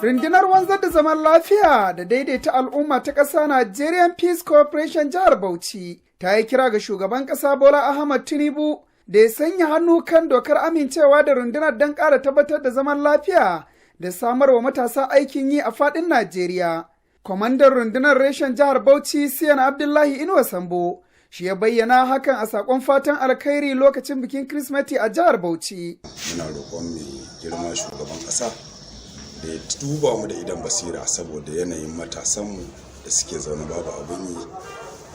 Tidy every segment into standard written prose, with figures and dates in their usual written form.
Rundunar wanzar da zaman lafiya da daidaita al'umma ta ƙasa Nigerian Peace Corporation jihar Bauchi ta yi kira ga shugaban ƙasa Bola Ahmad Tinubu da ya sanya hannu kan dokar amincewa da rundunar don ƙara tabbatar da zaman lafiya da samar wa matasa aikin yi a faɗin Najeriya. Kwamandan rundunar reshen jihar Bauchi Siyan Abdullahi Inuwa Sambo shi ya bayyana hakan a saƙon fatan alkhairi lokacin bikin Kirsimeti a jihar Bauchi. Muna roƙon mai girma shugaban ƙasa da ya duba mu da idan basira saboda yanayin matasanmu da suke zaune babu abin yi,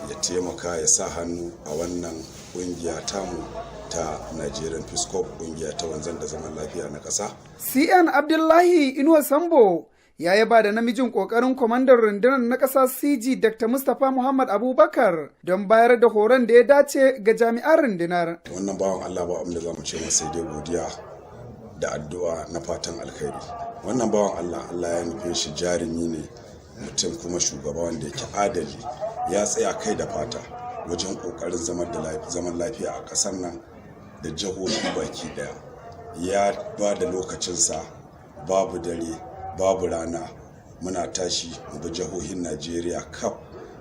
ya taimaka ya sa hannu a wannan ƙungiya tamu ta Nigerian Peace Corps, ƙungiya ta wanzan da zaman lafiya na ƙasa. CN Abdullahi Inuwa Sambo ya yaba da namijin ƙoƙarin kwamandan rundunar na ƙasa CG Dr. Mustapha Muhammad Abubakar don bayar da horon da ya dace ga jami'an rundunar. Wannan bawan Allah ba abin da za mu ce masa sai dai godiya da addu'a na fatan alkhairi. Wannan bawan Allah ya nufe shi jarumi ne, mutum kuma shugaba wanda yake adali, ya tsaya kai da fata wajen ƙoƙarin zaman lafiya a ƙasar nan da jihohi baki daya. Ya ba da lokacinsa babu dare babu rana, muna tashi mu bi jihohin Najeriya kaf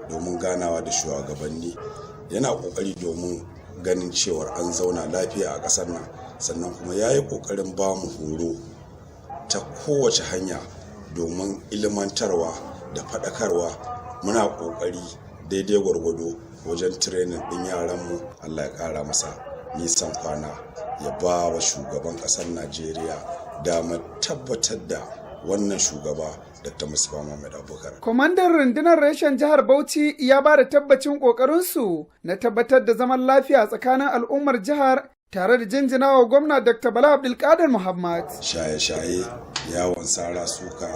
domin ganawa da shugabanni. Yana kokari domin ganin cewar an zauna lafiya a ƙasar nan, sannan kuma ya yi kokarin ba mu horo ta kowace hanya domin ilmantarwa da faɗakarwa. Muna kokari daidai gwargwado wajen training ɗin yaranmu. Allah ya ƙara masa nisan kwana, ya ba wa shugaban ƙasar Najeriya damar tabbatar da wannan shugaba Dr. Mustapha Muhammad Abubakar. Kwamandan rundunar reshen jihar Bauchi ya ba da tabbacin ƙoƙarinsu na tabbatar da zaman lafiya tsakanin al'ummar jihar tare da jinjina wa gwamna Dr. Bala Abdulkadir Muhammad. Shaye-shaye, yawon sara suka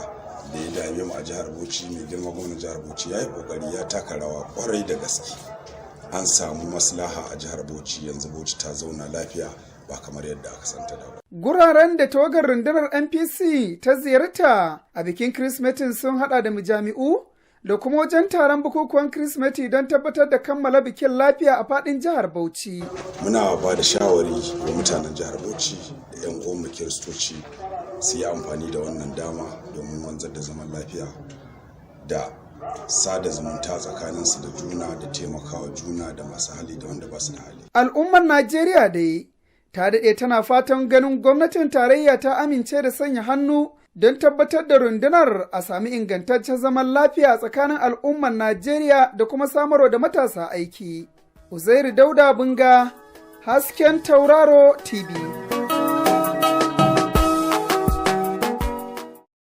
da ya dame mu a jihar Bauchi, mai girma gwamnan jihar Bauchi ya yi ƙoƙari, ya taka rawa ƙwarai da gaske. An samu maslaha a jihar Bauchi, yanzu Bauchi ta zauna lafiya ba kamar yadda aka santa da ba. Guraren da tawagar rundunar NPC ta ziyarta a bikin Kirsimetin sun hada da majami'u da kuma wajen taron bukukuwan Kirsimeti don tabbatar da kammala bikin lafiya a fadin jihar Bauchi. Muna ba da shawari wa mutanen jihar Bauchi da 'yan uwanmu Kiristoci su yi amfani da wannan dama domin wanzar da zaman lafiya da sada zumunta tsakaninsu da juna da taimakawa juna da masu hali da wanda ba su da hali. Al'ummar Najeriya dai ta daɗe tana fatan ganin gwamnatin tarayya ta amince da sanya hannu don tabbatar da rundunar a sami ingantaccen zaman lafiya tsakanin al'ummar Najeriya da kuma samarwa da matasa aiki. Uzairu Dauda Bunga, Hasken Tauraro TV.